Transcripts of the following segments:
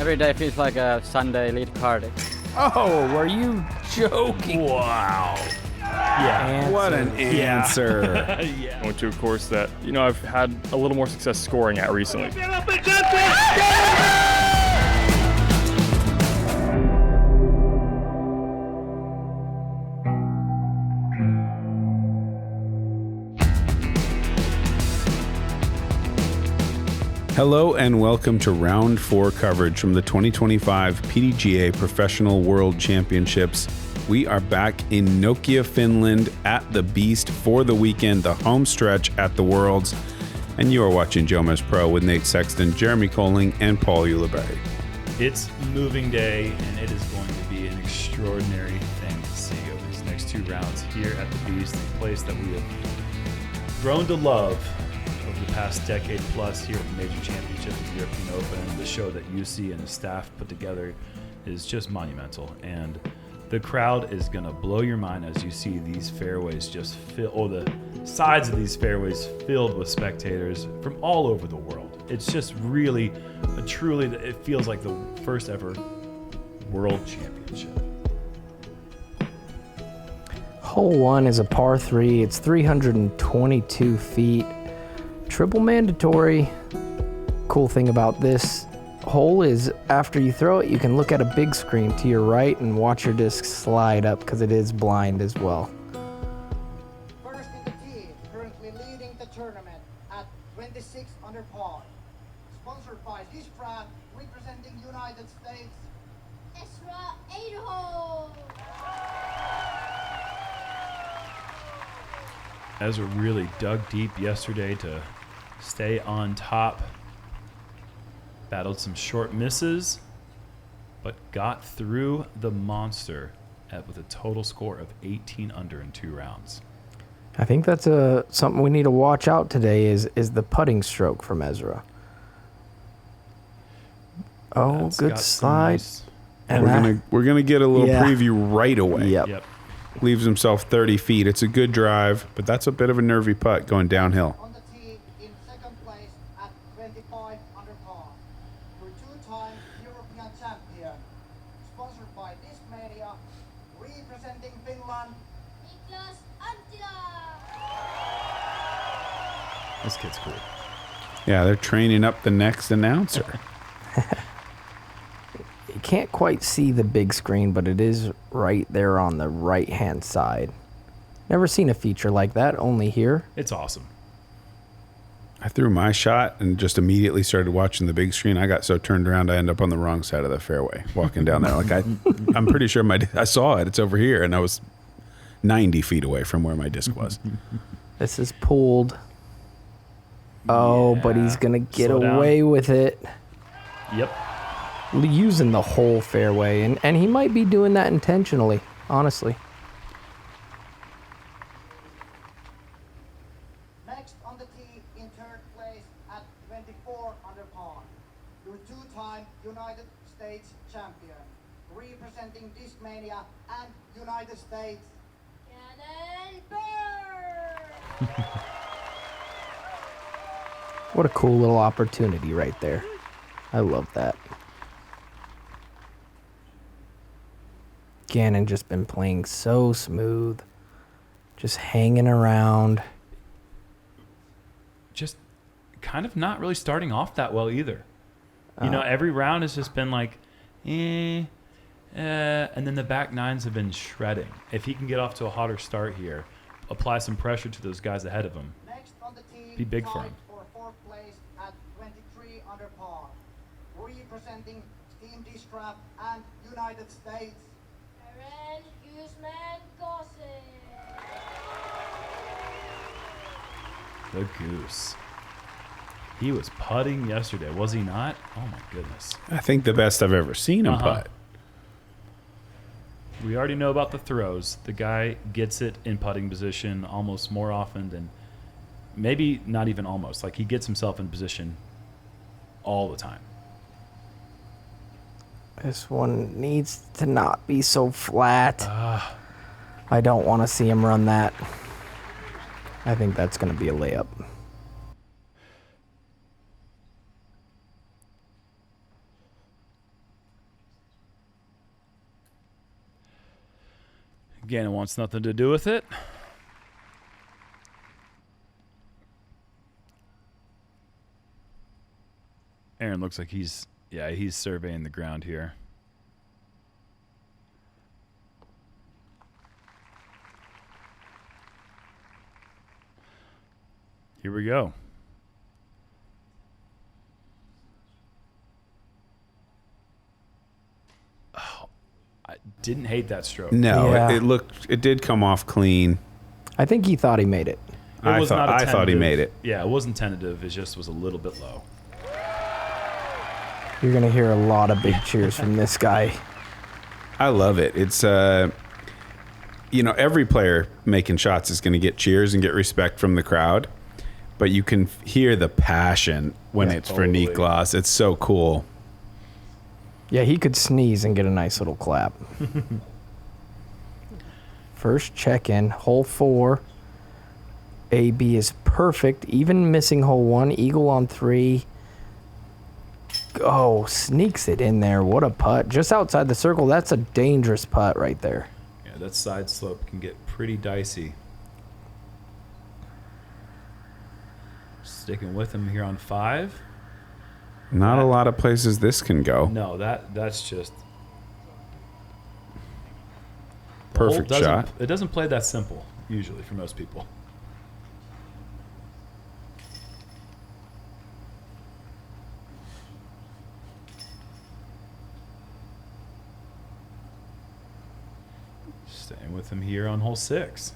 Every day feels like a Sunday lead party. Oh, are you joking? Wow. Yeah. What an answer. Yeah. I went to a course that, I've had a little more success scoring at recently. Hello and welcome to Round 4 coverage from the 2025 PDGA Professional World Championships. We are back in Nokia, Finland at the Beast for the weekend, the home stretch at the Worlds. And you are watching JomezPro with Nate Sexton, Jeremy Koling, and Paul Ulibarri. It's moving day, and it is going to be an extraordinary thing to see over these next two rounds here at the Beast, the place that we have grown to love over the past decade plus here at the Major Championship of the European Open. The show that UC and the staff put together is just monumental, and the crowd is going to blow your mind as you see these fairways just fill, or the sides of these fairways filled with spectators from all over the world. It's just really, truly, it feels like the first ever World Championship. Hole 1 is a par 3. It's 322 feet. Triple mandatory. Cool thing about this hole is after you throw it, you can look at a big screen to your right and watch your disc slide up because it is blind as well. First in the tee, currently leading the tournament at 26 under par. Sponsored by this brand, representing United States, Ezra, Aderhold. Ezra really dug deep yesterday to stay on top. Battled some short misses, but got through the monster with a total score of 18 under in 2 rounds. I think that's something we need to watch out today is the putting stroke from Ezra. Oh, That's good got some slide. nice- And We're gonna get a little Yeah. preview right away. Yep. Leaves himself 30 feet. It's a good drive, but that's a bit of a nervy putt going downhill. on the tee in second place at 25 under par. Your two-time European champion, sponsored by this media, representing Finland, Niklas, Anttila. This kid's cool. Yeah, they're training up the next announcer. You can't quite see the big screen, but it is right there on the right-hand side. Never seen a feature like that, only here. It's awesome. I threw my shot and just immediately started watching the big screen. I got so turned around, I ended up on the wrong side of the fairway, walking down there. I'm pretty sure I saw it. It's over here, and I was 90 feet away from where my disc was. This is pulled. Oh, but he's going to get Slow down. away with it. Yep. Using the whole fairway, and he might be doing that intentionally, honestly. next on the tee in third place at 24 under par. Your two-time United States champion, representing Discmania and United States, Gannon, Buhr. What a cool little opportunity right there. I love that. Gannon just been playing so smooth. Just hanging around. Just kind of not really starting off that well either. Every round has just been like, and then the back nines have been shredding. If he can get off to a hotter start here, apply some pressure to those guys ahead of him, next on the tee, be big for tied him. for fourth place at 23 under par, representing Team Distrap and United States, Aaron, Guzman, Gossage. The Goose. He was putting yesterday, was he not? Oh my goodness. I think the best I've ever seen him putt. We already know about the throws. The guy gets it in putting position almost more often than, maybe not even almost. Like, he gets himself in position all the time. This one needs to not be so flat. I don't want to see him run that. I think that's going to be a layup. Gannon wants nothing to do with it. Aaron looks like he's surveying the ground here. Here we go. Oh, I didn't hate that stroke. No, Yeah. it did come off clean. I think he thought he made it. I was not a thought he tentative- made it. Yeah, it wasn't tentative. It just was a little bit low. You're going to hear a lot of big cheers from this guy. I love it. It's every player making shots is going to get cheers and get respect from the crowd, but you can hear the passion when it's totally. for Niklas. It's so cool. Yeah, he could sneeze and get a nice little clap. First check-in, hole 4. AB is perfect, even missing hole 1. Eagle on 3. Oh, sneaks it in there. What a putt. Just outside the circle. That's a dangerous putt right there. Yeah, that side slope can get pretty dicey. Sticking with him here on 5. Not a lot of places this can go. No, that's just the Perfect hole shot. It doesn't play that simple usually for most people. Staying with him here on hole 6.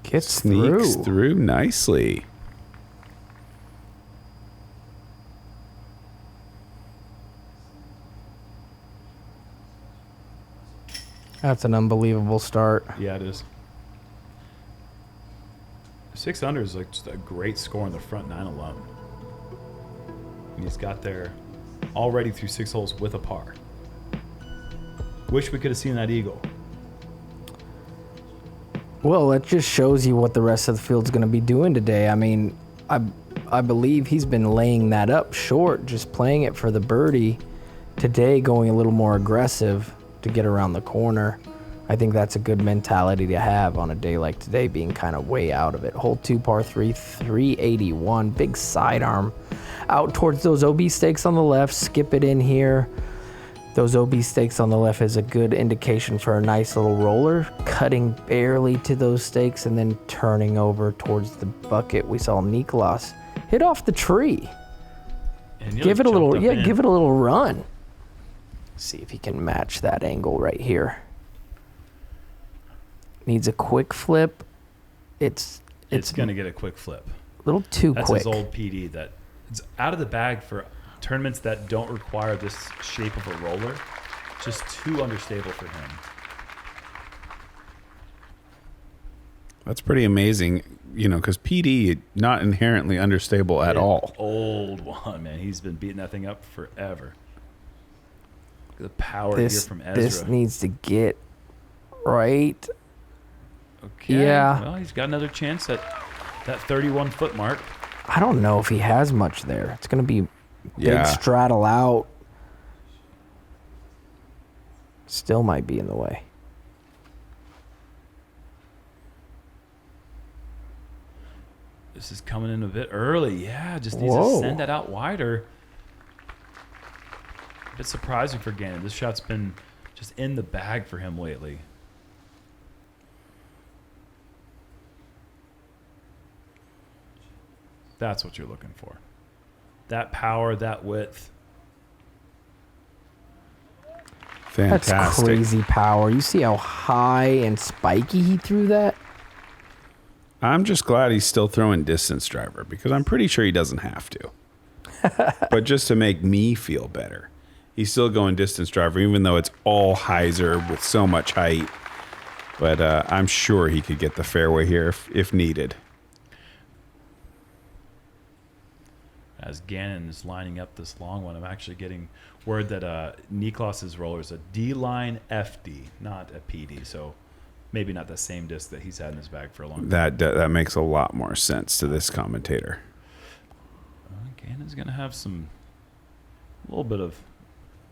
Gets Sneaks through. through nicely. That's an unbelievable start. Yeah, it is. 6 under is like just a great score in the front 9 alone. And he's got there already through 6 holes with a par. Wish we could have seen that eagle. Well, it just shows you what the rest of the field's going to be doing today. I mean, I believe he's been laying that up short, just playing it for the birdie. Today, going a little more aggressive to get around the corner. I think that's a good mentality to have on a day like today, being kind of way out of it. Hole 2, par 3, 381. Big sidearm out towards those OB stakes on the left. Skip it in here. Those OB stakes on the left is a good indication for a nice little roller, cutting barely to those stakes and then turning over towards the bucket. We saw Niklas hit off the tree. And Give it a little, jumped up in. give it a little run. See if he can match that angle right here. Needs a quick flip. It's going to get a quick flip. a little too That's quick. his old PD that it's out of the bag for tournaments that don't require this shape of a roller. Just too understable for him. That's pretty amazing, because PD not inherently unstable at all. Old one, man. He's been beating that thing up forever. Look at the power here from Ezra. This needs to get right. Okay. Yeah. Well, he's got another chance at that 31-foot mark. I don't know if he has much there. It's going to be big Yeah. straddle out. Still might be in the way. This is coming in a bit early. Yeah, just needs Whoa. to send that out wider. A bit surprising for Gannon. This shot's been just in the bag for him lately. That's what you're looking for. That power, that width. Fantastic. That's crazy power. You see how high and spiky he threw that? I'm just glad he's still throwing distance driver because I'm pretty sure he doesn't have to. But just to make me feel better, he's still going distance driver, even though it's all hyzer with so much height. But I'm sure he could get the fairway here if needed. As Gannon is lining up this long one, I'm actually getting word that Niklas's roller is a D-line FD, not a PD. So maybe not the same disc that he's had in his bag for a long time. That makes a lot more sense to this commentator. Gannon's going to have a little bit of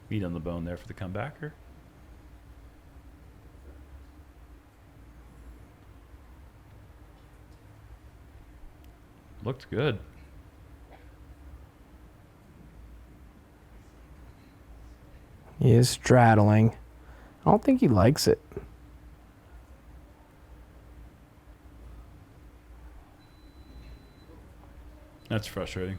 meat on the bone there for the comebacker. Looked good. He is straddling. I don't think he likes it. That's frustrating.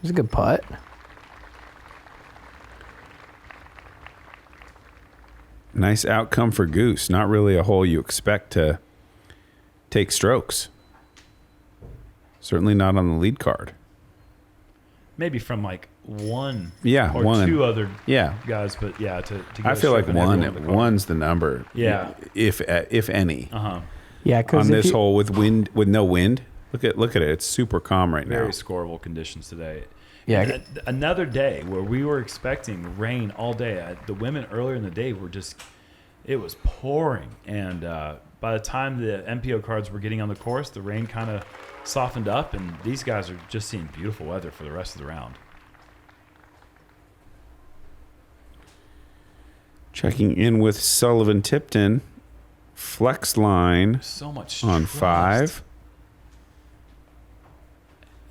It's a good putt. Nice outcome for Goose. Not really a hole you expect to take strokes. Certainly not on the lead card. Maybe from like one Yeah, or one. two other Yeah. guys, but yeah, to get I a feel like stroke on everyone on the card. one's the number. Yeah. If any. Uh-huh. Yeah, because On this hole with no wind. Look at it. It's super calm right Very now. scoreable conditions today. Yeah. And another day where we were expecting rain all day. The women earlier in the day were just, it was pouring. And by the time the MPO cards were getting on the course, the rain kind of softened up, and these guys are just seeing beautiful weather for the rest of the round. Checking in with Sullivan Tipton. Flex line So much on trust. 5.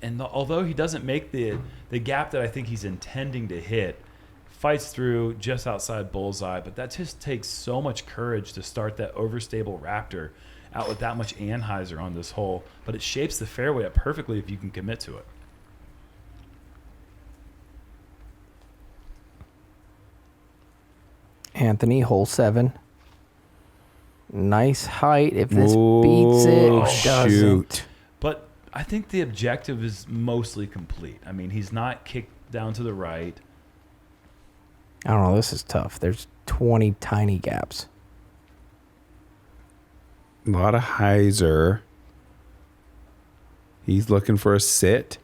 And although he doesn't make the gap that I think he's intending to hit, fights through just outside bullseye, but that just takes so much courage to start that overstable Raptor out with that much anhyzer on this hole. But it shapes the fairway up perfectly if you can commit to it. Anthony, hole 7. Nice height. If this beats it, Oh, it doesn't. shoot. But I think the objective is mostly complete. I mean, he's not kicked down to the right. I don't know. This is tough. There's 20 tiny gaps. A lot of hyzer. He's looking for a sit.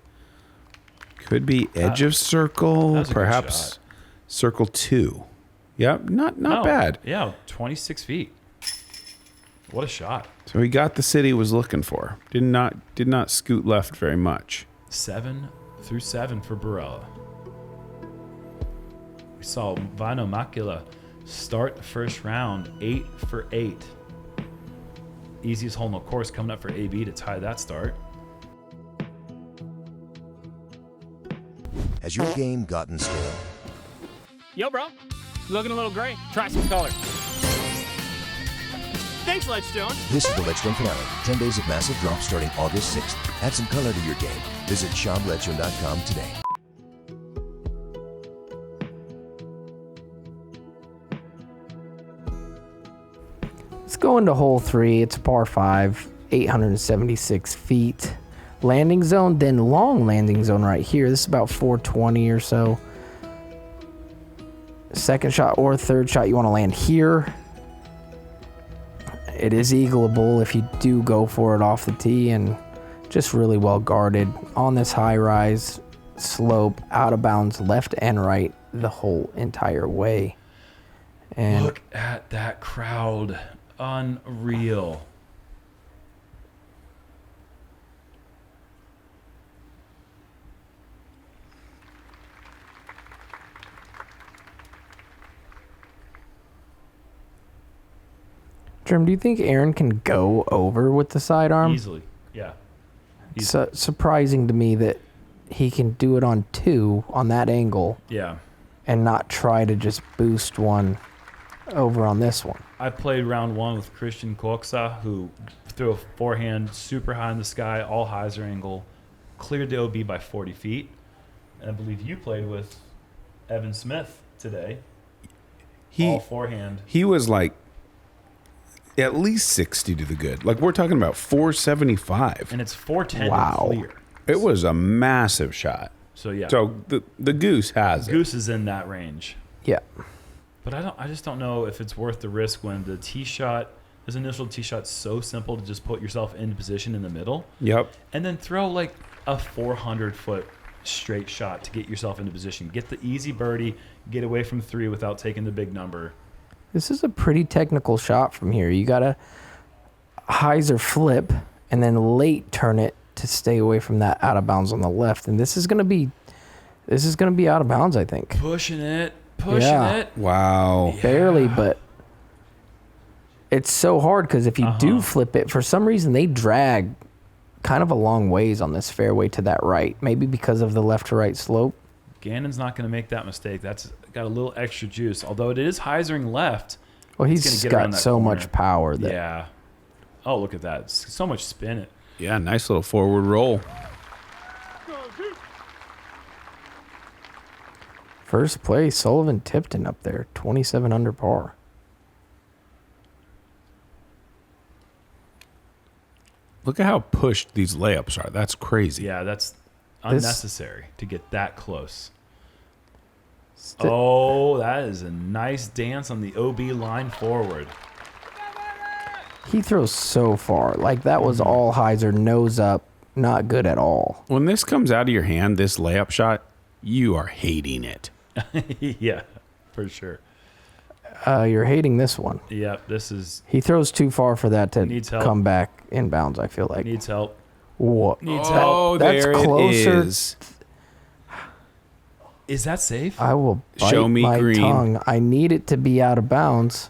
Could be edge of circle, That's a good perhaps shot. circle 2. Yep, not No, bad. Yeah, 26 feet. What a shot. So he got the sit he was looking for. Did not scoot left very much. 7 through 7 for Barella. We saw Vino Macula start the first round 8 for 8. Easiest hole in the course coming up for AB to tie that start. Has your game gotten stale? Yo, bro. Looking a little gray. Try some color. Thanks, Ledgestone. This is the Ledgestone finale. 10 days of massive drops starting August 6th. Add some color to your game. Visit shopledgestone.com today. Let's go into hole 3. It's a par 5, 876 feet. Landing zone, then long landing zone right here. This is about 420 or so. Second shot or third shot, you want to land here. It is eagleable if you do go for it off the tee, and just really well guarded on this high rise slope, out of bounds left and right the whole entire way. And Look at that crowd. Unreal. Jerm, do you think Aaron can go over with the sidearm? Easily. Yeah. It's surprising to me that he can do it on 2 on that angle Yeah. and not try to just boost one over on this one. I played round 1 with Christian Koksa, who threw a forehand super high in the sky, all hyzer angle, cleared the OB by 40 feet. And I believe you played with Evan Smith today. All forehand. He was like at least 60 to the good. Like we're talking about 475. And it's 410 Wow. to clear. It was a massive shot. So yeah. So the Goose has it. Goose is in that range. Yeah. But I just don't know if it's worth the risk when the tee shot, his initial tee shot's so simple to just put yourself in position in the middle. Yep. And then throw like a 400-foot straight shot to get yourself into position. Get the easy birdie, get away from 3 without taking the big number. This is a pretty technical shot from here. You got to hyzer flip and then late turn it to stay away from that out of bounds on the left. And this is going to be out of bounds, I think. Pushing it. Yeah. it. Wow. Barely, but it's so hard because if you do flip it, for some reason they drag kind of a long ways on this fairway to that right. Maybe because of the left to right slope. Gannon's not going to make that mistake. That's got a little extra juice. Although it is hyzering left. Well, he's got so much power. That Yeah. Oh, look at that. So much spin. Yeah, nice little forward roll. First place, Sullivan Tipton up there, 27 under par. Look at how pushed these layups are. That's crazy. Yeah, that's unnecessary to get that close. Oh, that is a nice dance on the OB line forward. He throws so far. Like, that was all hyzer, nose up, not good at all. When this comes out of your hand, this layup shot, you are hating it. Yeah, for sure. You're hating this one. Yep, this is... He throws too far for that to Needs help. come back inbounds, I feel like. Needs help. What? Needs Oh, help. That's there closer. it is. Is that safe? I will bite Show me my green. tongue. I need it to be out of bounds.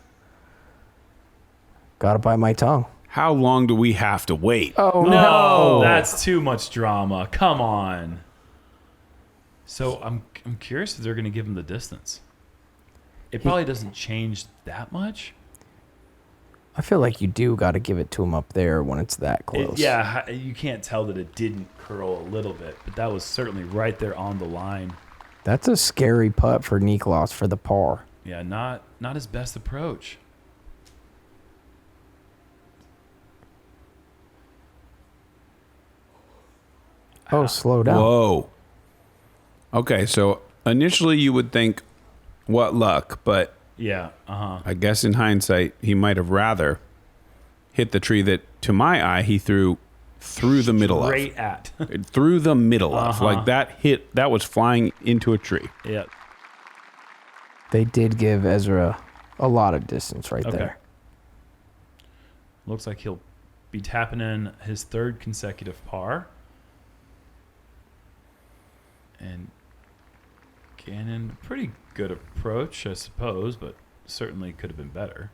Gotta bite my tongue. How long do we have to wait? Oh, No, no. that's too much drama. Come on. So I'm curious if they're going to give him the distance. It probably doesn't change that much. I feel like you do got to give it to him up there when it's that close. Yeah, you can't tell that it didn't curl a little bit, but that was certainly right there on the line. That's a scary putt for Niklas for the par. Yeah, not his best approach. Oh, slow down. Whoa. Okay, so initially you would think, what luck, but Yeah, I guess in hindsight, he might have rather hit the tree that, to my eye, he threw through the middle Straight of. at. Through the middle of. Like that was flying into a tree. Yeah. They did give Ezra a lot of distance right there. Looks like he'll be tapping in his third consecutive par. And Gannon, pretty good approach, I suppose, but certainly could have been better.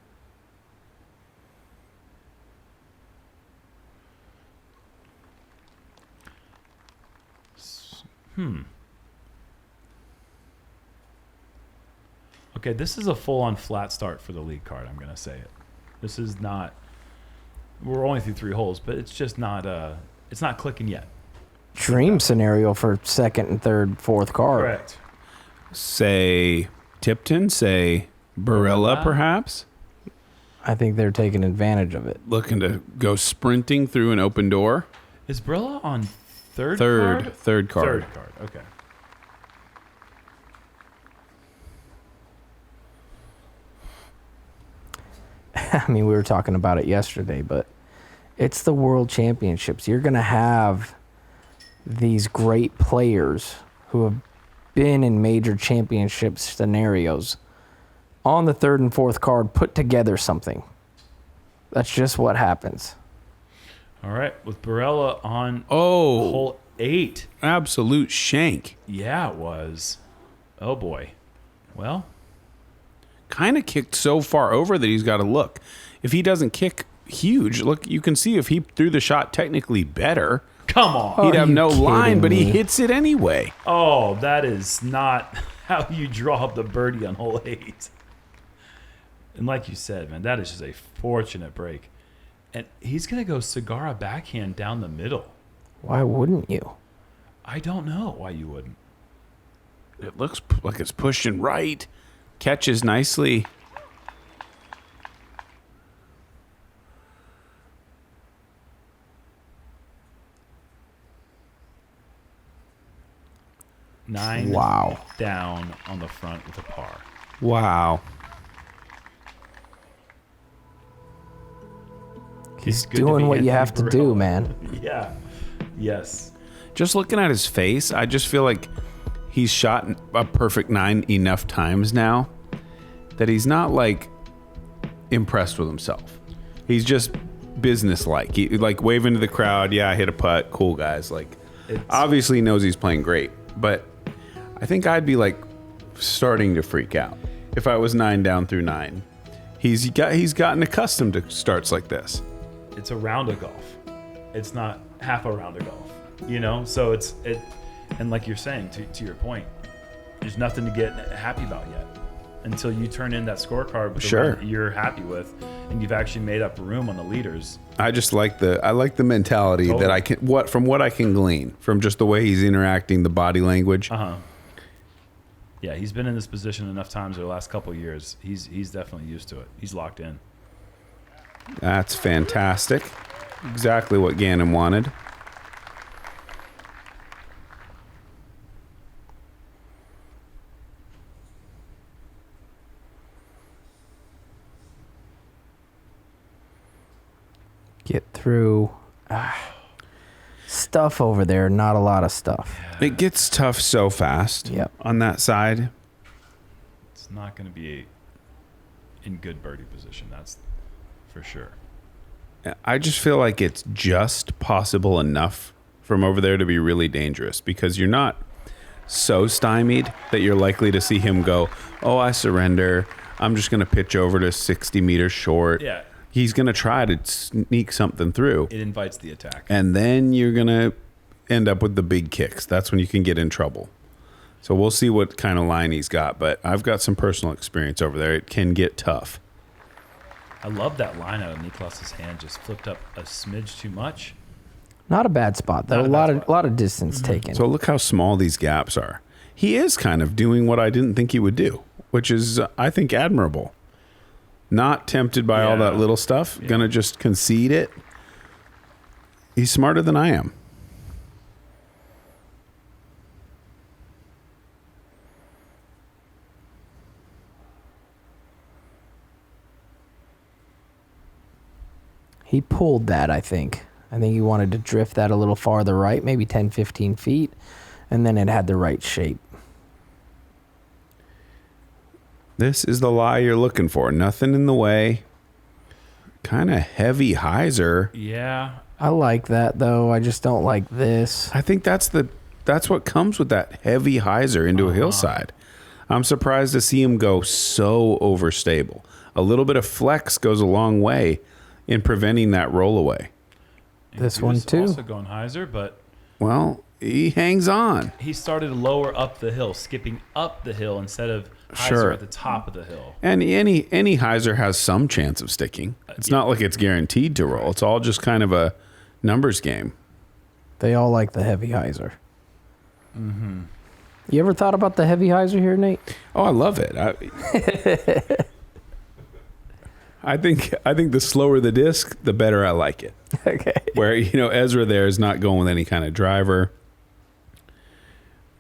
Okay, this is a full-on flat start for the lead card, I'm going to say it. This is not... We're only through 3 holes, but it's just not... it's not clicking yet. Dream scenario for second and third, fourth card. Correct. Say Tipton, say Barilla, perhaps. I think they're taking advantage of it. Looking to go sprinting through an open door. Is Brilla on third Third card? third card. Third card, okay. I mean, we were talking about it yesterday, but it's the World Championships. You're going to have these great players who have been in major championship scenarios on the third and fourth card put together something. That's just what happens. All right, with Barella on Oh, hole 8. absolute shank. Yeah, it was. Oh, boy. Well, Kind of kicked so far over that he's got to look. If he doesn't kick huge, look, you can see if he threw the shot technically better, come on. he'd have you no line, kidding but he me? hits it anyway. Oh, that is not how you draw up the birdie on hole 8. And like you said, man, that is just a fortunate break. And he's going to go Segura backhand down the middle. Why wouldn't you? I don't know why you wouldn't. It looks like it's pushing right. Catches nicely. Nine Wow. down on the front with a par. Wow. He's good to doing be what you Anthony have to Barella. do, man. Yeah. Yes. Just looking at his face, I just feel like he's shot a perfect 9 enough times now that he's not like impressed with himself. He's just businesslike. He like waving to the crowd. Yeah, I hit a putt. Cool, guys. Like, obviously he knows he's playing great, but I think I'd be like starting to freak out if I was 9 down through 9. He's gotten accustomed to starts like this. It's a round of golf. It's not half a round of golf, you know? So and like you're saying, to your point, there's nothing to get happy about yet until you turn in that scorecard with the one that you're happy with, and you've actually made up room on the leaders. I just like the mentality that I can from what I can glean from just the way he's interacting, the body language. Yeah, he's been in this position enough times over the last couple of years. He's definitely used to it. He's locked in. That's fantastic. Exactly what Gannon wanted. Get through. Stuff over there, not a lot of stuff. It gets tough so fast on that side. It's not going to be in good birdie position, that's for sure. I just feel like it's just possible enough from over there to be really dangerous because you're not so stymied that you're likely to see him go, oh, I surrender. I'm just going to pitch over to 60 meters short. Yeah. He's going to try to sneak something through. It invites the attack. And then you're going to end up with the big kicks. That's when you can get in trouble. So we'll see what kind of line he's got. But I've got some personal experience over there. It can get tough. I love that line out of Niklas's hand. Just flipped up a smidge too much. Not a bad spot, though. A lot of distance taken. So look how small these gaps are. He is kind of doing what I didn't think he would do, which is, I think, admirable. Not tempted by all that little stuff. Yeah. Gonna just concede it. He's smarter than I am. He pulled that, I think. I think he wanted to drift that a little farther right, maybe 10, 15 feet, and then it had the right shape. This is the lie you're looking for. Nothing in the way. Kind of heavy hyzer. Yeah. I like that, though. I just don't like this. I think that's what comes with that heavy hyzer into a hillside. I'm surprised to see him go so overstable. A little bit of flex goes a long way in preventing that roll away. This one, too. Also going hyzer, but... Well, he hangs on. He started lower up the hill, skipping up the hill instead of hyzer at the top of the hill. And any hyzer has some chance of sticking. It's not like it's guaranteed to roll. It's all just kind of a numbers game. They all like the heavy hyzer. Mm-hmm. You ever thought about the heavy hyzer here, Nate? Oh, I love it. I think the slower the disc, the better I like it. Okay. Where, Ezra there is not going with any kind of driver.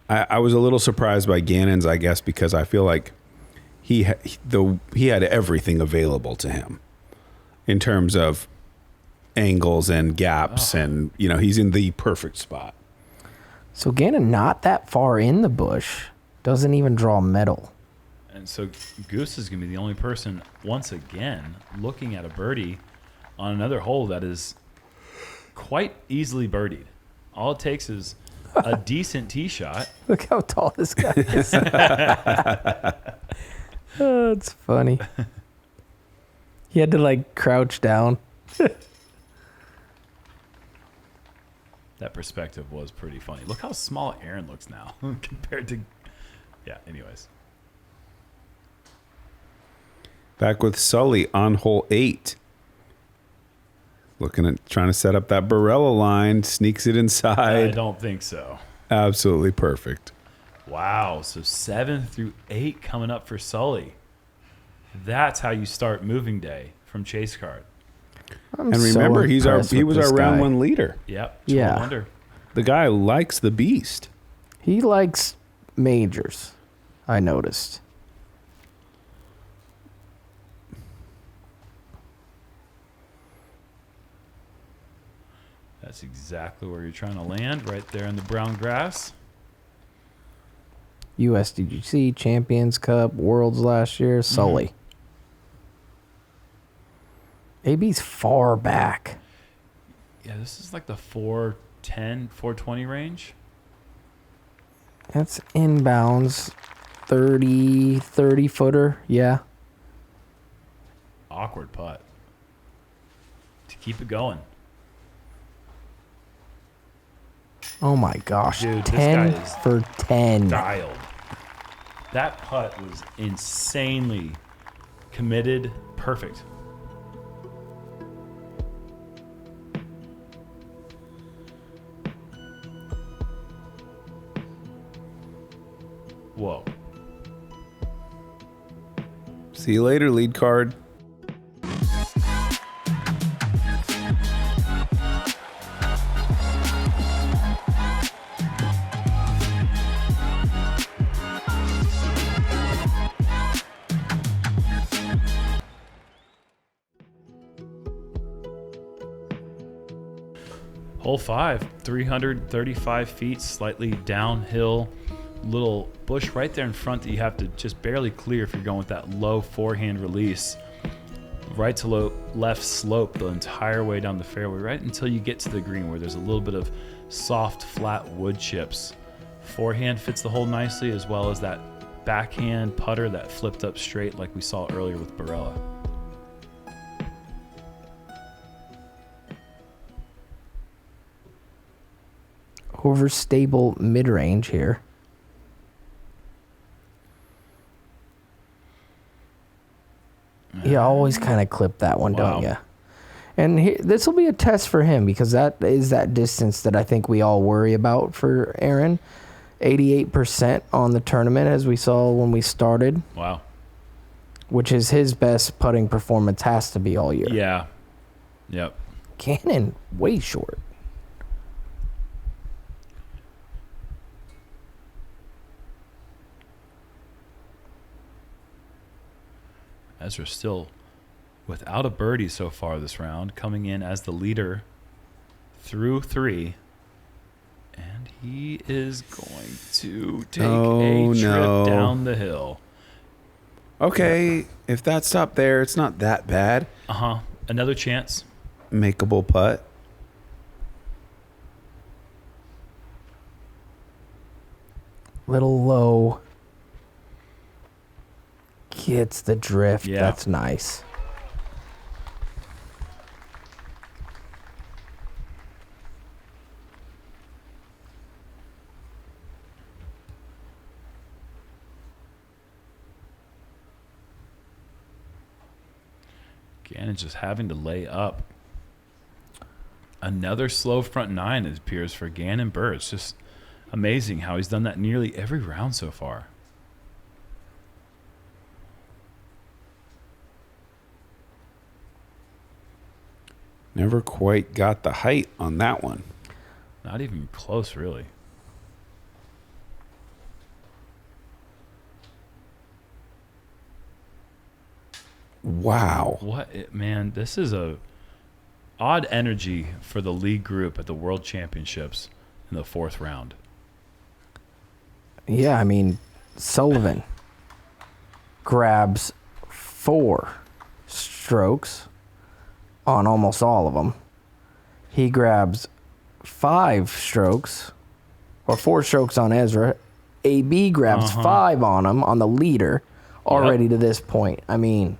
I was a little surprised by Gannon's, I guess, because I feel like he had everything available to him in terms of angles and gaps, and he's in the perfect spot. So Gannon not that far in the bush, doesn't even draw metal. And so Goose is going to be the only person, once again, looking at a birdie on another hole that is quite easily birdied. All it takes is a decent tee shot. Look how tall this guy is. Oh, it's funny. He had to crouch down. That perspective was pretty funny. Look how small Aaron looks now compared to... Yeah, anyways. Back with Sully on hole 8. Looking at trying to set up that Barella line. Sneaks it inside. I don't think so. Absolutely perfect. Wow. So 7 through 8 coming up for Sully. That's how you start moving day from Chase Card. And remember, he was our round 1 leader. Yep. Yeah. Wonder. The guy likes the beast. He likes majors, I noticed. That's exactly where you're trying to land, right there in the brown grass. USDGC, Champions Cup, Worlds last year, Sully. AB's far back. Yeah, this is like the 410, 420 range. That's inbounds, 30 footer, yeah. awkward putt to keep it going. Oh my gosh. Dude, this 10 guy is for 10. Dialed. That putt was insanely committed. Perfect. Whoa. See you later, lead card. Hole 5, 335 feet, slightly downhill. Little bush right there in front that you have to just barely clear if you're going with that low forehand release. Right to left slope the entire way down the fairway, right until you get to the green where there's a little bit of soft, flat wood chips. Forehand fits the hole nicely, as well as that backhand putter that flipped up straight like we saw earlier with Barella. Overstable mid-range here. You always kind of clip that one, don't you? And this will be a test for him because that is that distance that I think we all worry about for Aaron. 88% on the tournament, as we saw when we started. Wow. Which is his best putting performance, has to be all year. Yeah. Yep. Gannon, way short. Ezra still without a birdie so far this round, coming in as the leader through 3. And he is going to take a trip down the hill. Okay, if that stopped there, it's not that bad. Uh-huh. Another chance. Makeable putt. Little low. Gets the drift. Yeah. That's nice. Gannon's just having to lay up. Another slow front 9, it appears, for Gannon Buhr. It's just amazing how he's done that nearly every round so far. Never quite got the height on that one. Not even close, really. Wow. Man, this is a odd energy for the lead group at the World Championships in the 4th round. Yeah, I mean, Sullivan grabs 4 strokes on almost all of them. He grabs 5 strokes, or 4 strokes on Ezra. AB grabs 5 on him, on the leader, already to this point. I mean,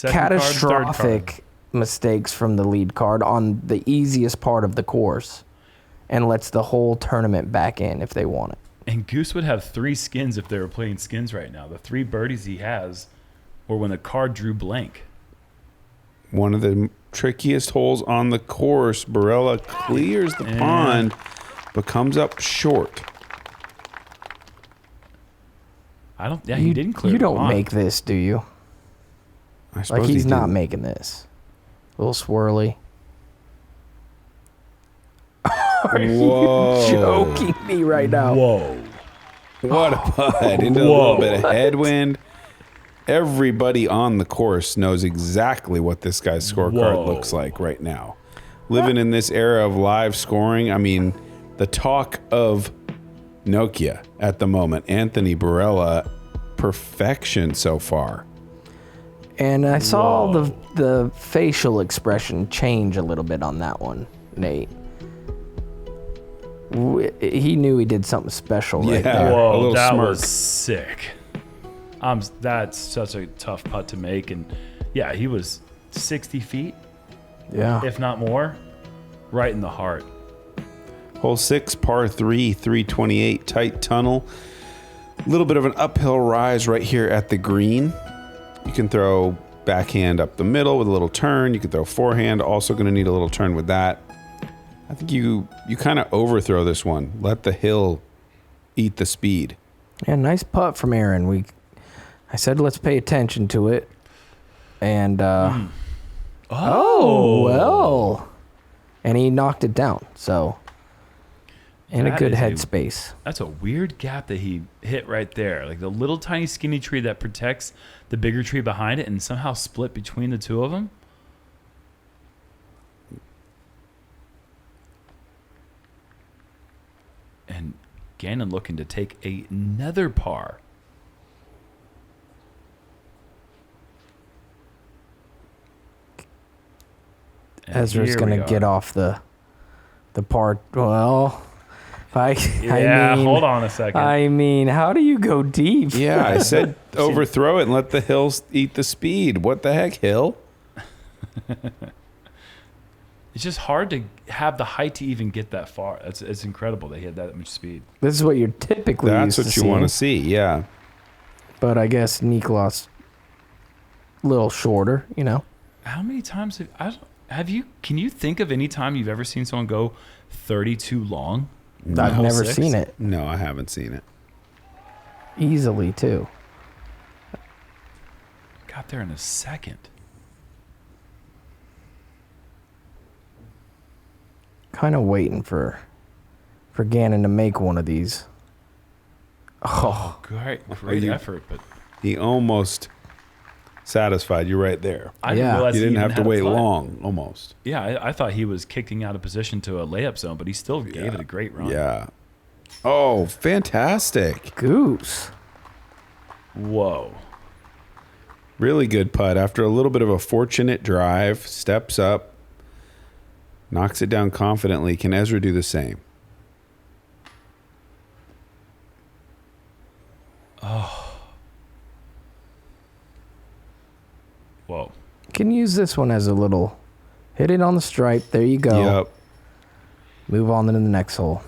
catastrophic mistakes from the lead card on the easiest part of the course, and lets the whole tournament back in if they want it. And Goose would have 3 skins if they were playing skins right now. The 3 birdies he has were when the card drew blank. One of the trickiest holes on the course. Barella clears the pond, but comes up short. He didn't clear You the don't pond. make this, do you? I suppose Like, he's he not didn't. making this. A little swirly. Are Whoa. you joking me right now? Whoa. What a putt. Into a little bit of headwind. Everybody on the course knows exactly what this guy's scorecard looks like right now. Living in this era of live scoring, I mean, the talk of Nokia at the moment. Anthony Barella, perfection so far. And I saw the facial expression change a little bit on that one, Nate. He knew he did something special right there. a Whoa, little that smirk. was sick. That's such a tough putt to make, and Yeah, he was 60 feet, Yeah. if not more, right in the heart. Hole 6, par 3, 328, tight tunnel. A little bit of an uphill rise right here at the green. You can throw backhand up the middle with a little turn. You can throw forehand, also going to need a little turn with that. I think you kind of overthrow this one. Let the hill eat the speed. Yeah, nice putt from Aaron. I said let's pay attention to it. And oh well. And he knocked it down. So in a That good is headspace. That's a weird gap that he hit right there. Like the little tiny skinny tree that protects the bigger tree behind it and somehow split between the two of them. And Gannon looking to take another par. And Ezra's here going we to are. get off the part. Well, I mean, hold on a second. I mean, how do you go deep? Yeah, I said overthrow it and let the hills eat the speed. What the heck, hill? It's just hard to have the height to even get that far. It's incredible that he had that much speed. This is what you're typically That's used what to you want to seeing. see, yeah. But I guess Niklas a little shorter, you know. How many times can you think of any time you've ever seen someone go 32 long? I've Hole never 6? seen it. No, I haven't seen it. Easily, too. Got there in a second. Kind of waiting for Gannon to make one of these. Oh, Great you- effort, but He almost satisfied you right there. I didn't Yeah. realize You he didn't even have to had a wait putt. long, almost. Yeah, I thought he was kicking out of position to a layup zone, but he still gave it a great run. Yeah. Oh, fantastic. goose. Whoa. Really good putt. After a little bit of a fortunate drive, steps up, knocks it down confidently. Can Ezra do the same? Whoa. Can use this one as a little hit it on the stripe. There you go. Yep. Move on to the next hole.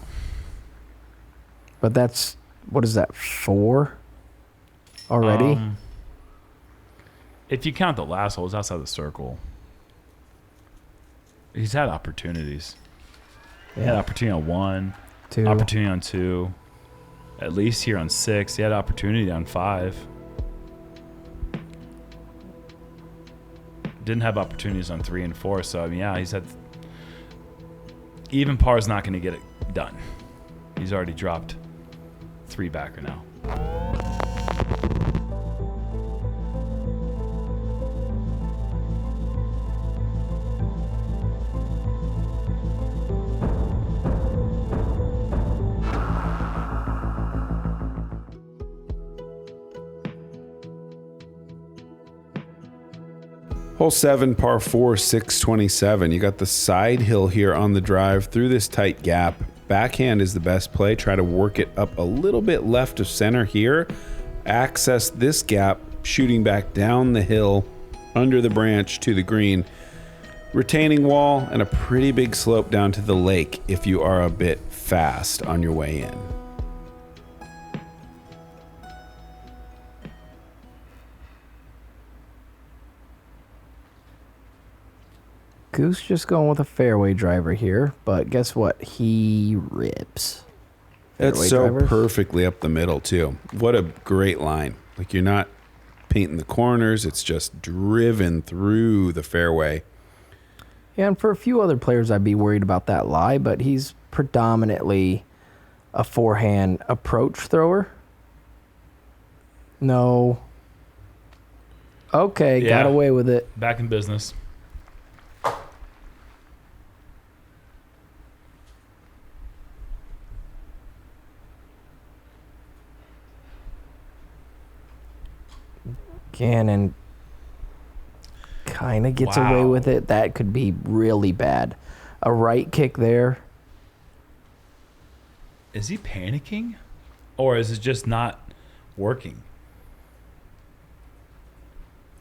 But that's, what is that, 4 already? If you count the last hole, it's outside the circle. He's had opportunities. He had opportunity on 1, 2. opportunity on 2, at least here on 6. He had opportunity on 5. Didn't have opportunities on 3 and 4. So, I mean, yeah, he's had... Even par is not going to get it done. He's already dropped 3 backer now. Hole 7, par 4, 627. You got the side hill here on the drive through this tight gap. Backhand is the best play. Try to work it up a little bit left of center here. Access this gap, shooting back down the hill under the branch to the green. Retaining wall and a pretty big slope down to the lake if you are a bit fast on your way in. Goose just going with a fairway driver here, but guess what? He rips. That's Fairway so drivers. perfectly up the middle, too. What a great line. Like, you're not painting the corners. It's just driven through the fairway. Yeah, and for a few other players, I'd be worried about that lie, but he's predominantly a forehand approach thrower. No. Okay, Yeah. got away with it. Back in business. Gannon kind of gets Wow. away with it. That could be really bad. A right kick there. Is he panicking? Or is it just not working?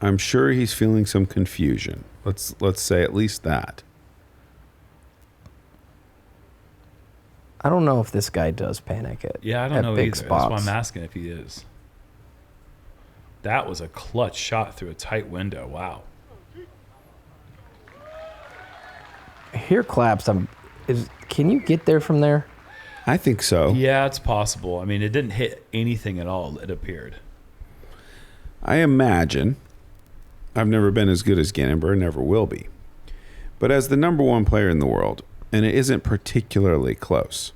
I'm sure he's feeling some confusion. Let's say at least that. I don't know if this guy does panic it. Yeah, I don't know big either. spots. That's why I'm asking if he is. That was a clutch shot through a tight window. Wow. Here claps. Can you get there from there? I think so. Yeah, it's possible. I mean, it didn't hit anything at all, it appeared. I imagine, I've never been as good as Gannon, never will be. But as the number one player in the world, and it isn't particularly close,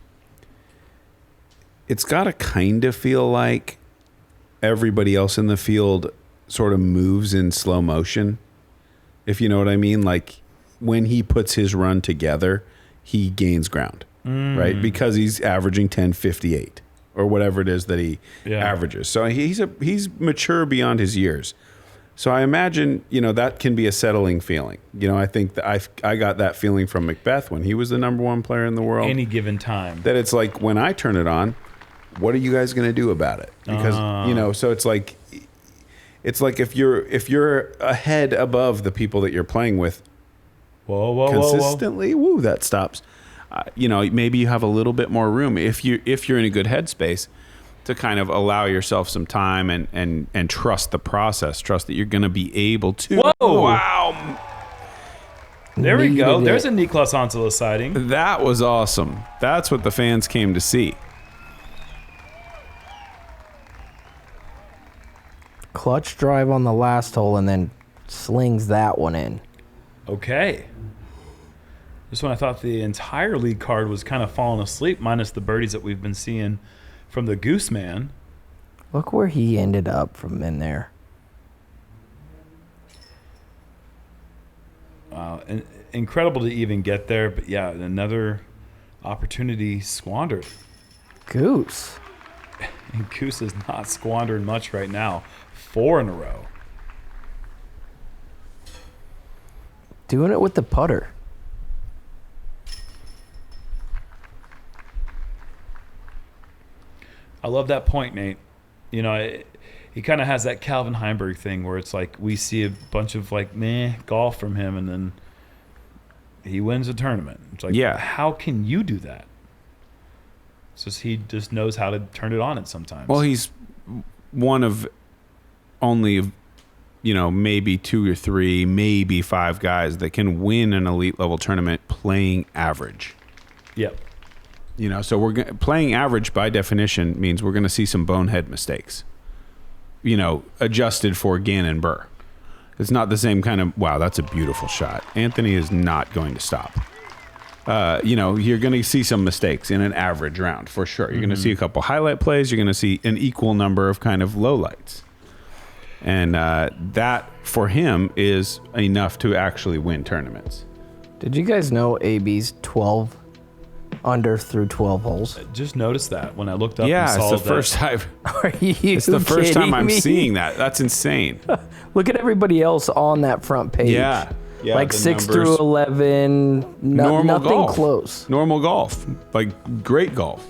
it's got to kind of feel like everybody else in the field sort of moves in slow motion, if you know what I mean. Like when he puts his run together, he gains ground, right? Because he's averaging 10.58 or whatever it is that he averages. So he's mature beyond his years. So I imagine, that can be a settling feeling. I think that I got that feeling from Macbeth when he was the number one player in the world. Any given time. That it's like, when I turn it on, what are you guys going to do about it? Because, so it's like if you're ahead above the people that you're playing with consistently, woo, that stops. Maybe you have a little bit more room if you're in a good headspace to kind of allow yourself some time and trust the process, trust that you're going to be able to. Whoa! Wow! There we go. There's a Niklas Anttila sighting. That was awesome. That's what the fans came to see. Clutch drive on the last hole and then slings that one in. Okay. Just when I thought the entire lead card was kind of falling asleep, minus the birdies that we've been seeing from the Goose Man. Look where he ended up from in there. And incredible to even get there, but yeah, another opportunity squandered. Goose. And Goose is not squandering much right now. 4 in a row. Doing it with the putter. I love that point, Nate. He kind of has that Calvin Heimberg thing where it's like we see a bunch of golf from him, and then he wins a tournament. It's like, how can you do that? It's just he just knows how to turn it on sometimes. Well, he's one of only, maybe 2 or 3, maybe 5 guys that can win an elite level tournament playing average. Yep. So playing average by definition means we're going to see some bonehead mistakes, adjusted for Gannon Buhr. It's not the same kind of, wow, that's a beautiful shot. Anthony is not going to stop. You're going to see some mistakes in an average round for sure. You're going to see a couple highlight plays. You're going to see an equal number of kind of lowlights. And that, for him, is enough to actually win tournaments. Did you guys know AB's 12 under through 12 holes? I just noticed that when I looked up. Yeah, and saw it's the first time. Are you It's the first time I'm me? seeing that. That's insane. Look at everybody else on that front page. Yeah, like the 6 numbers. through 11. Normal nothing golf. close. Normal golf, like great golf.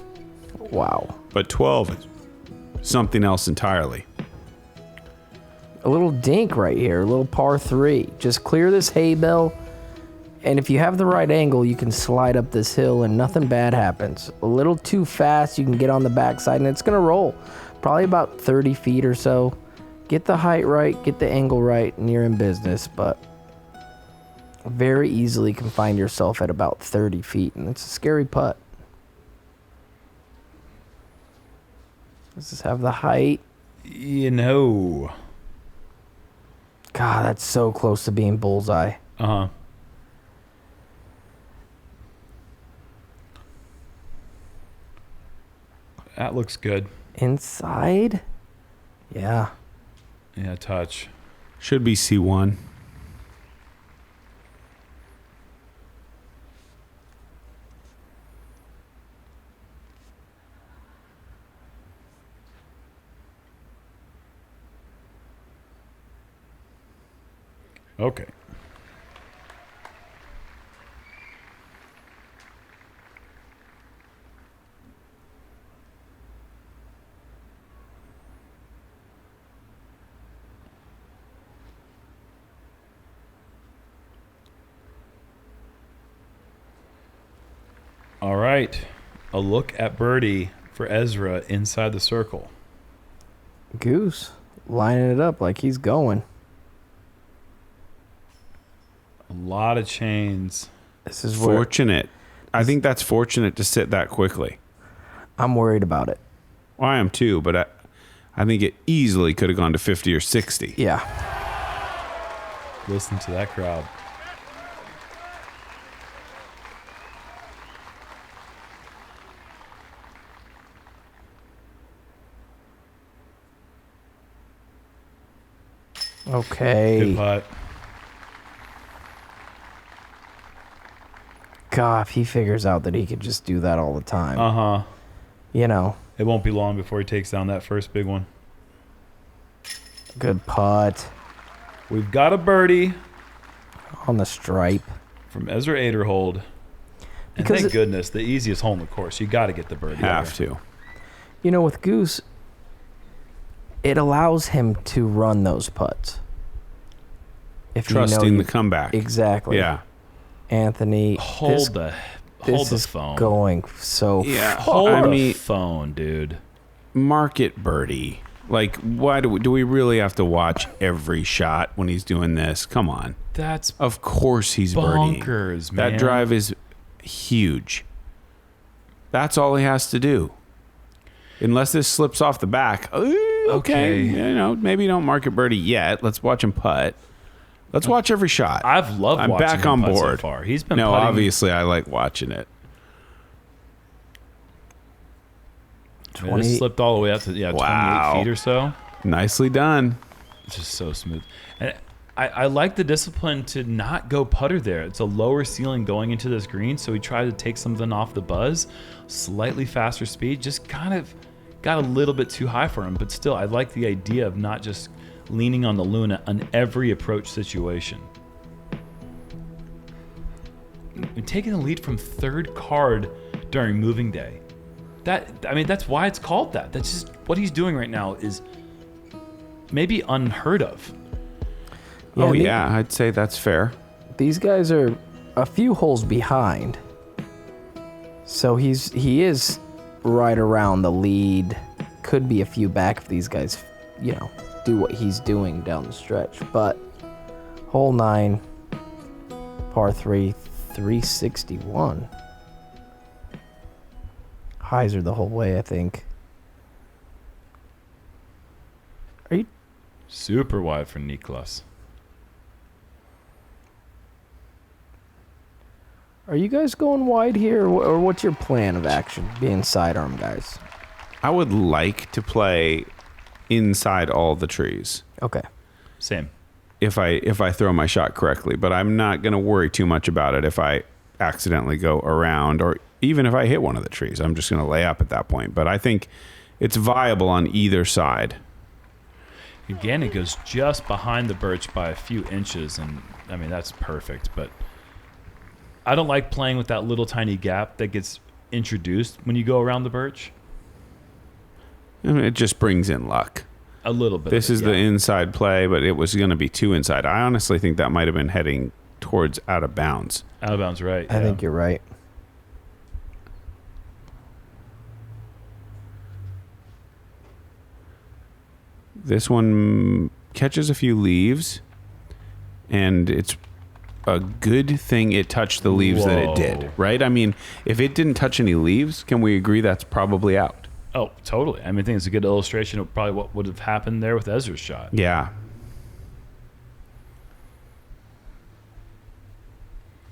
Wow. But 12 is something else entirely. A little dink right here, a little par 3. Just clear this hay bale, and if you have the right angle, you can slide up this hill and nothing bad happens. A little too fast, you can get on the backside and it's gonna roll. Probably about 30 feet or so. Get the height right, get the angle right, and you're in business, but very easily can find yourself at about 30 feet, and it's a scary putt. Does this have the height? God, that's so close to being bullseye. Uh-huh. That looks good. Inside? Yeah. Yeah, touch. Should be C1. Okay. right. A look at birdie for Ezra inside the circle. Goose lining it up like he's going. A lot of chains. This is where Fortunate. I think that's fortunate to sit that quickly. I'm worried about it. Well, I am too, but I think it easily could have gone to 50 or 60. Yeah. Listen to that crowd. Okay. Good putt. God, if he figures out that he could just do that all the time. Uh-huh. You know. It won't be long before he takes down that first big one. Good putt. We've got a birdie On the stripe. from Ezra Aderhold. And Because thank goodness, the easiest hole in the course. You got to get the birdie. Have to. You know, with Goose, it allows him to run those putts. If Trusting you know the comeback. Exactly. Yeah. This Hold the is phone. going so Yeah. Hold I the mean, phone, dude. market birdie. Like, why do we really have to watch every shot when he's doing this? Come on. That's Of course he's birdieing. bonkers, man. That drive is huge. That's all he has to do. Unless this slips off the back. Okay. You know, maybe don't market birdie yet. Let's watch him putt. Let's watch every shot. I've loved I'm watching back him on putt board. so far. He's been No, putting obviously I like watching it. I mean, this slipped all the way up to 28 feet or so. Nicely done. It's just so smooth. And I like the discipline to not go putter there. It's a lower ceiling going into this green, so he tried to take something off the buzz, slightly faster speed, just kind of got a little bit too high for him. But still, I like the idea of not just leaning on the Luna on every approach situation. And taking the lead from third card during moving day. That's why it's called that. That's just what he's doing right now is maybe unheard of. Yeah, I'd say that's fair. These guys are a few holes behind. So he is right around the lead. Could be a few back if these guys, do what he's doing down the stretch. But hole 9, par 3, 361. Hyzer the whole way, I think. Are you Super wide for Niklas. Are you guys going wide here, or what's your plan of action, being sidearm guys? I would like to play inside all the trees. Okay. Same. If I throw my shot correctly, but I'm not going to worry too much about it if I accidentally go around, or even if I hit one of the trees. I'm just going to lay up at that point. But I think it's viable on either side. Again, it goes just behind the birch by a few inches, and I mean that's perfect. But I don't like playing with that little tiny gap that gets introduced when you go around the birch. I mean, it just brings in luck. A little bit. This is the inside play, but it was going to be too inside. I honestly think that might have been heading towards out of bounds. Out of bounds, right? I think you're right. This one catches a few leaves, and it's a good thing it touched the leaves that it did, right? I mean, if it didn't touch any leaves, can we agree that's probably out? Oh, totally. I mean, I think it's a good illustration of probably what would have happened there with Ezra's shot. Yeah.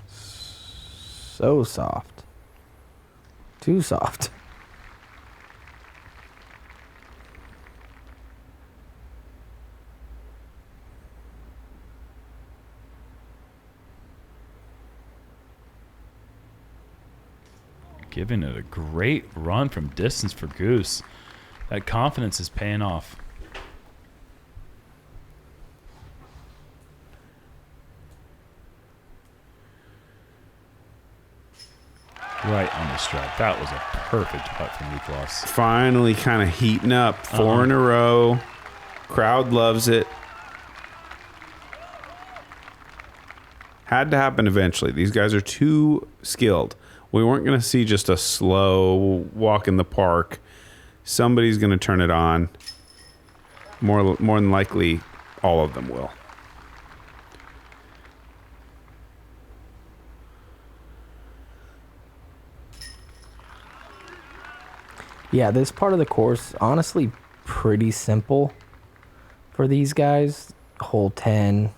So soft. Too soft. Giving it a great run from distance for Goose. That confidence is paying off. Right on the stripe. That was a perfect putt from Niklas. Finally kind of heating up. 4 in a row. Crowd loves it. Had to happen eventually. These guys are too skilled. We weren't going to see just a slow walk in the park. Somebody's going to turn it on. More than likely, all of them will. Yeah, this part of the course, honestly, pretty simple for these guys. Hole 10,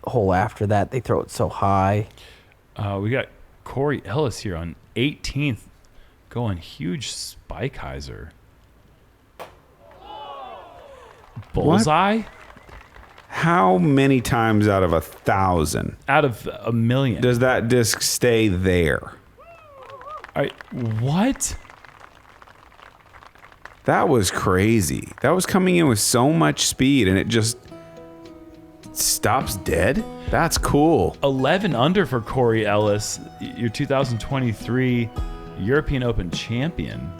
hole after that, they throw it so high. We got Corey Ellis here on 18th, going huge spike hyzer. Bullseye? How many times out of 1,000? Out of 1,000,000. Does that disc stay there? What? That was crazy. That was coming in with so much speed, and it just stops dead? That's cool. 11 under for Corey Ellis, your 2023 European Open champion.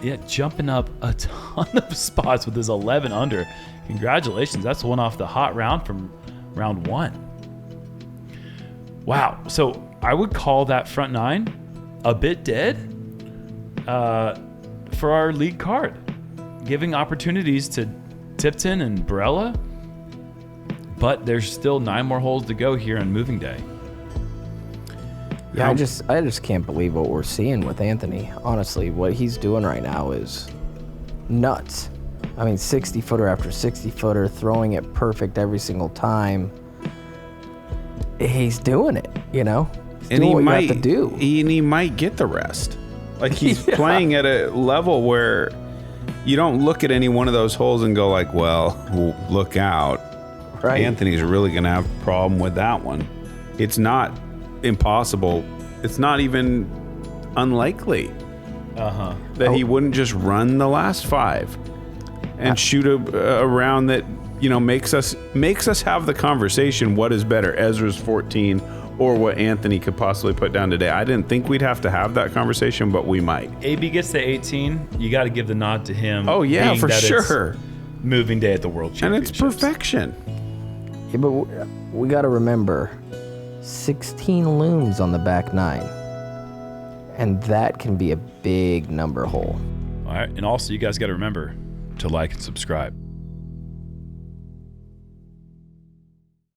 Yeah, jumping up a ton of spots with his 11 under. Congratulations. That's one off the hot round from round 1. Wow. So I would call that front 9 a bit dead for our lead card, giving opportunities to Tipton and Barella. But there's still 9 more holes to go here on moving day. Yeah, I just can't believe what we're seeing with Anthony. Honestly, what he's doing right now is nuts. I mean, 60-footer after 60-footer, throwing it perfect every single time. He's doing it, you know? He's doing what you have to do. And he might get the rest. Like, he's playing at a level where you don't look at any one of those holes and go like, well, look out. Right. Anthony's really going to have a problem with that one. It's not impossible. It's not even unlikely that he wouldn't just run the last 5 and shoot a round that, you know, makes us have the conversation. What is better, Ezra's 14 or what Anthony could possibly put down today? I didn't think we'd have to have that conversation, but we might. AB gets to 18. You got to give the nod to him. Oh yeah, for sure. Moving day at the World Championships. And it's perfection. Yeah, but we got to remember, 16 looms on the back 9. And that can be a big number hole. All right. And also, you guys got to remember to like and subscribe.